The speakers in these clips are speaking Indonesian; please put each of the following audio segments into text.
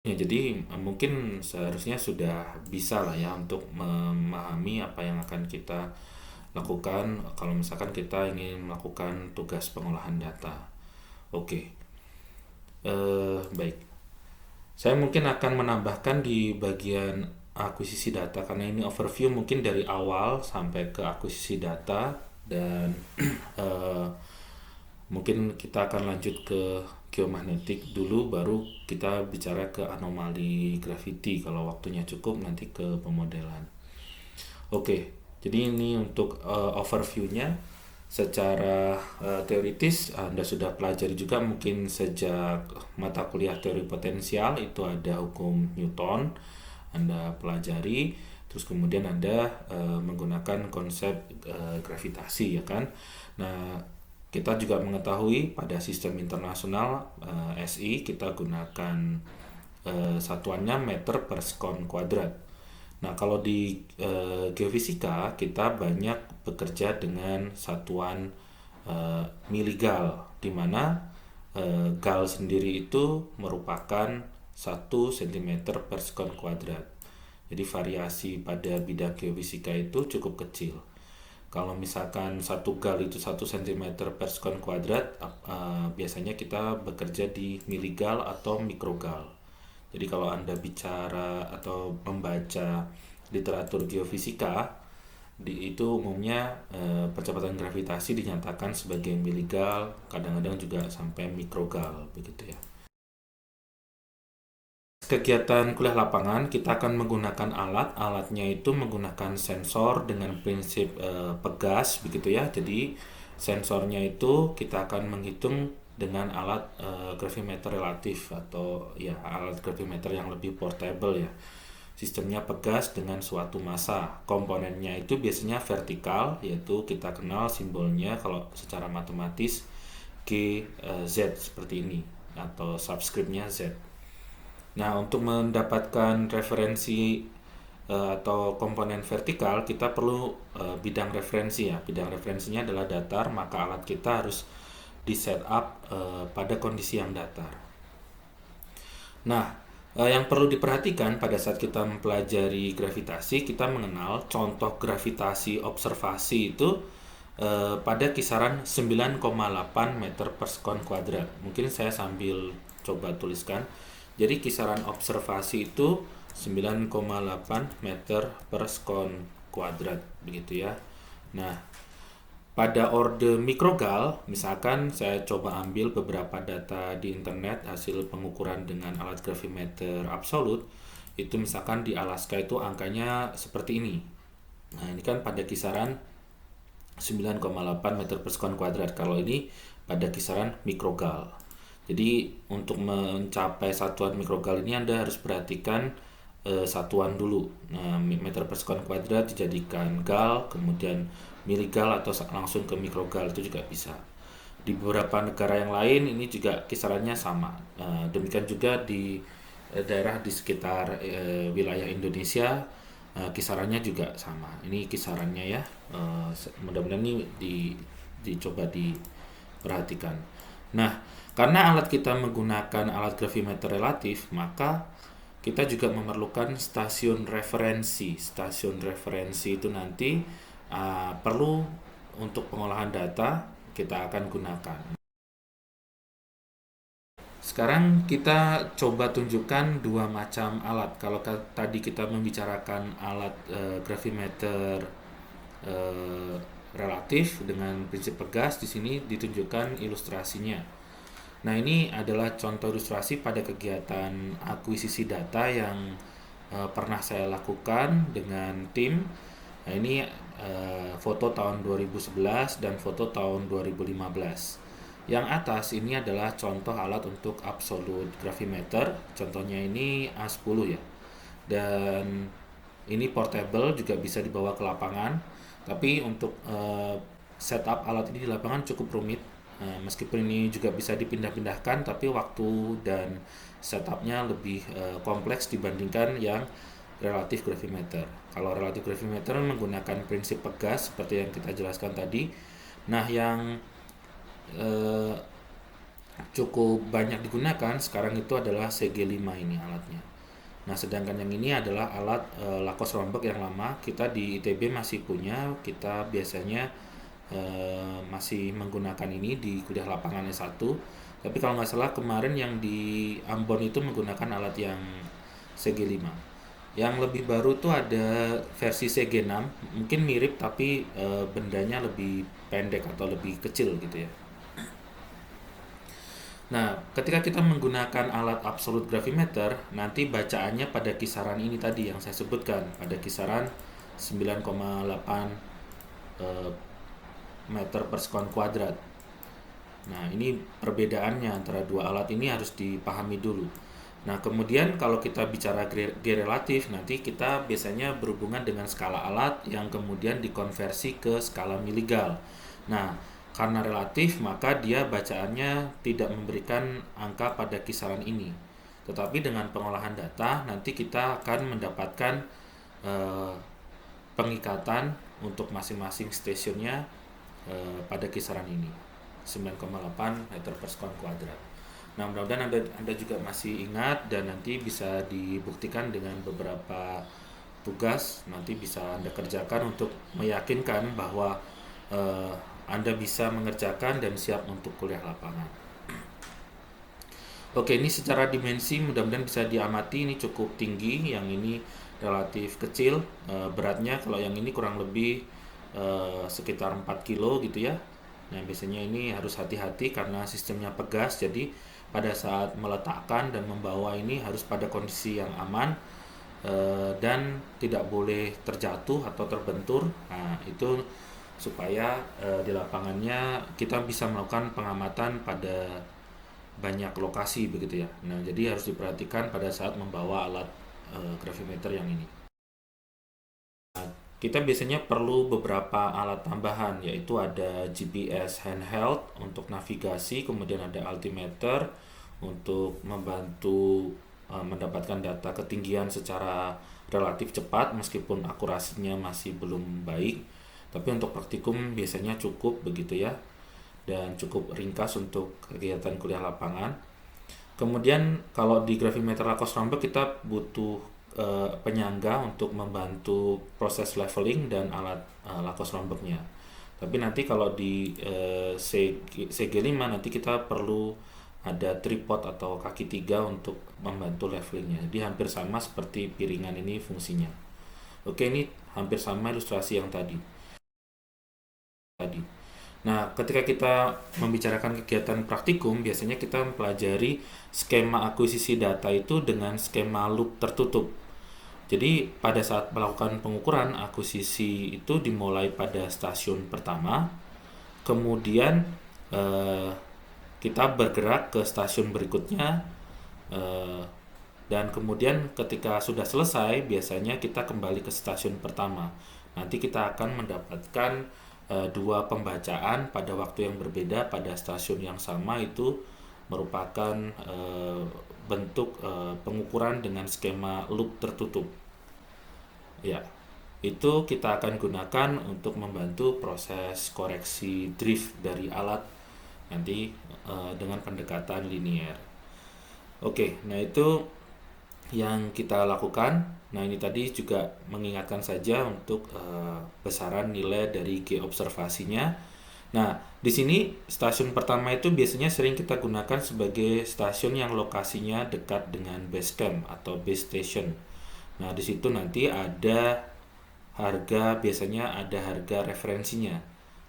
Ya, jadi mungkin seharusnya sudah bisa lah ya untuk memahami apa yang akan kita lakukan kalau misalkan kita ingin melakukan tugas pengolahan data. Oke, baik. Saya mungkin akan menambahkan di bagian akuisisi data karena ini overview mungkin dari awal sampai ke akuisisi data dan eh, mungkin kita akan lanjut ke geomagnetik dulu baru kita bicara ke anomali gravity kalau waktunya cukup nanti ke pemodelan. Oke, jadi ini untuk overview-nya secara teoritis Anda sudah pelajari juga mungkin sejak mata kuliah teori potensial itu ada hukum Newton Anda pelajari terus kemudian Anda menggunakan konsep gravitasi ya kan. Nah, kita juga mengetahui pada sistem internasional SI kita gunakan satuannya meter per sekon kuadrat. Nah, kalau di geofisika kita banyak bekerja dengan satuan miligal, di mana gal sendiri itu merupakan 1 cm per sekon kuadrat. Jadi variasi pada bidang geofisika itu cukup kecil. Kalau misalkan satu gal itu 1 cm per sekon kuadrat, biasanya kita bekerja di miligal atau mikrogal. Jadi kalau Anda bicara atau membaca literatur geofisika, itu umumnya percepatan gravitasi dinyatakan sebagai miligal, kadang-kadang juga sampai mikrogal begitu ya. Kegiatan kuliah lapangan kita akan menggunakan alatnya itu menggunakan sensor dengan prinsip pegas begitu ya. Jadi sensornya itu kita akan menghitung dengan alat gravimeter relatif atau ya alat gravimeter yang lebih portable ya. Sistemnya pegas dengan suatu massa. Komponennya itu biasanya vertikal yaitu kita kenal simbolnya kalau secara matematis G Z seperti ini atau subscriptnya Z. Nah, untuk mendapatkan referensi atau komponen vertikal, kita perlu bidang referensi ya. Bidang referensinya adalah datar, maka alat kita harus di setup pada kondisi yang datar. Nah, yang perlu diperhatikan pada saat kita mempelajari gravitasi, kita mengenal contoh gravitasi observasi itu pada kisaran 9,8 meter per sekon kuadrat. Mungkin saya sambil coba tuliskan. Jadi kisaran observasi itu 9,8 meter per sekon kuadrat begitu ya. Nah, pada orde mikrogal, misalkan saya coba ambil beberapa data di internet hasil pengukuran dengan alat gravimeter absolut, itu misalkan di Alaska itu angkanya seperti ini. Nah, ini kan pada kisaran 9,8 meter per sekon kuadrat. Kalau ini pada kisaran mikrogal. Jadi untuk mencapai satuan mikrogal ini Anda harus perhatikan satuan dulu. Nah, meter per sekon kuadrat dijadikan gal, kemudian miligal atau langsung ke mikrogal itu juga bisa. Di beberapa negara yang lain ini juga kisarannya sama. Demikian juga di daerah di sekitar wilayah Indonesia kisarannya juga sama. Ini kisarannya ya. Mudah-mudahan ini dicoba diperhatikan. Nah, karena alat kita menggunakan alat gravimeter relatif, maka kita juga memerlukan stasiun referensi. Stasiun referensi itu nanti perlu untuk pengolahan data kita akan gunakan. Sekarang kita coba tunjukkan dua macam alat. Kalau tadi kita membicarakan alat gravimeter eh, relatif dengan prinsip pegas, di sini ditunjukkan ilustrasinya. Nah, ini adalah contoh ilustrasi pada kegiatan akuisisi data yang pernah saya lakukan dengan tim. Nah, ini foto tahun 2011 dan foto tahun 2015. Yang atas ini adalah contoh alat untuk absolute gravimeter. Contohnya ini A10 ya. Dan ini portable juga bisa dibawa ke lapangan. Tapi untuk setup alat ini di lapangan cukup rumit. Meskipun ini juga bisa dipindah-pindahkan, tapi waktu dan setupnya lebih kompleks dibandingkan yang relatif gravimeter. Kalau relatif gravimeter menggunakan prinsip pegas seperti yang kita jelaskan tadi. Nah, yang eh, cukup banyak digunakan sekarang itu adalah CG5 ini alatnya. Nah, sedangkan yang ini adalah alat Lakos Rombak yang lama. Kita di ITB masih punya, kita biasanya masih menggunakan ini di kuliah lapangan S1. Tapi kalau nggak salah kemarin yang di Ambon itu menggunakan alat yang CG5. Yang lebih baru tuh ada versi CG6, mungkin mirip tapi bendanya lebih pendek atau lebih kecil gitu ya. Nah, ketika kita menggunakan alat absolute gravimeter, nanti bacaannya pada kisaran ini tadi yang saya sebutkan, pada kisaran 9,8 eh, meter per sekon kuadrat. Nah, ini perbedaannya antara dua alat ini harus dipahami dulu. Nah, kemudian kalau kita bicara G relatif, nanti kita biasanya berhubungan dengan skala alat yang kemudian dikonversi ke skala miligal. Nah, karena relatif, maka dia bacaannya tidak memberikan angka pada kisaran ini. Tetapi dengan pengolahan data, nanti kita akan mendapatkan eh, pengikatan untuk masing-masing stasiunnya pada kisaran ini, 9,8 meter per sekon kuadrat. Nah, mudah-mudahan anda juga masih ingat dan nanti bisa dibuktikan dengan beberapa tugas nanti bisa Anda kerjakan untuk meyakinkan bahwa eh, Anda bisa mengerjakan dan siap untuk kuliah lapangan. Oke, ini secara dimensi mudah-mudahan bisa diamati, ini cukup tinggi, yang ini relatif kecil beratnya, kalau yang ini kurang lebih sekitar 4 kilo gitu ya. Nah, biasanya ini harus hati-hati karena sistemnya pegas, jadi pada saat meletakkan dan membawa ini harus pada kondisi yang aman dan tidak boleh terjatuh atau terbentur. Nah, itu supaya di lapangannya kita bisa melakukan pengamatan pada banyak lokasi begitu ya. Nah, jadi harus diperhatikan pada saat membawa alat gravimeter yang ini. Nah, kita biasanya perlu beberapa alat tambahan, yaitu ada GPS handheld untuk navigasi, kemudian ada altimeter untuk membantu mendapatkan data ketinggian secara relatif cepat meskipun akurasinya masih belum baik. Tapi untuk praktikum biasanya cukup begitu ya, dan cukup ringkas untuk kegiatan kuliah lapangan. Kemudian kalau di gravimeter Lakos Rombak kita butuh penyangga untuk membantu proses leveling dan alat Lakos Rombaknya. Tapi nanti kalau di CG5 nanti kita perlu ada tripod atau kaki tiga untuk membantu levelingnya. Jadi hampir sama seperti piringan ini fungsinya. Oke, ini hampir sama ilustrasi yang tadi. Nah, ketika kita membicarakan kegiatan praktikum, biasanya kita mempelajari skema akuisisi data itu dengan skema loop tertutup. Jadi, pada saat melakukan pengukuran akuisisi itu dimulai pada stasiun pertama, kemudian kita bergerak ke stasiun berikutnya, dan kemudian ketika sudah selesai, biasanya kita kembali ke stasiun pertama. Nanti kita akan mendapatkan dua pembacaan pada waktu yang berbeda pada stasiun yang sama, itu merupakan bentuk pengukuran dengan skema loop tertutup. Ya, itu kita akan gunakan untuk membantu proses koreksi drift dari alat nanti dengan pendekatan linier. Oke, nah itu yang kita lakukan. Nah, ini tadi juga mengingatkan saja untuk besaran nilai dari G observasinya. Nah, di sini stasiun pertama itu biasanya sering kita gunakan sebagai stasiun yang lokasinya dekat dengan base camp atau base station. Nah, di situ nanti ada biasanya ada harga referensinya,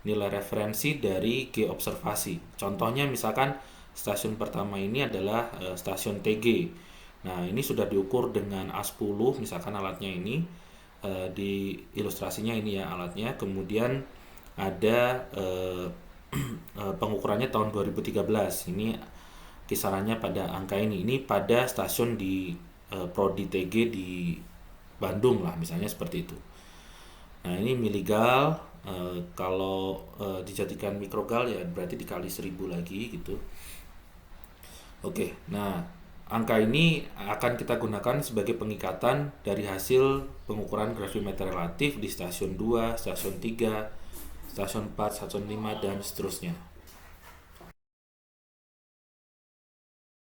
nilai referensi dari G observasi. Contohnya misalkan stasiun pertama ini adalah stasiun TG. Nah, ini sudah diukur dengan A10, misalkan alatnya ini, di ilustrasinya ini ya alatnya. Kemudian ada pengukurannya tahun 2013. Ini kisarannya pada angka ini. Ini pada stasiun di Prodi TG di Bandung lah, misalnya seperti itu. Nah, ini miligal. Kalau dijadikan mikrogal ya berarti dikali 1000 lagi gitu. Oke, nah angka ini akan kita gunakan sebagai pengikatan dari hasil pengukuran gravimeter relatif di stasiun 2, stasiun 3, stasiun 4, stasiun 5, dan seterusnya.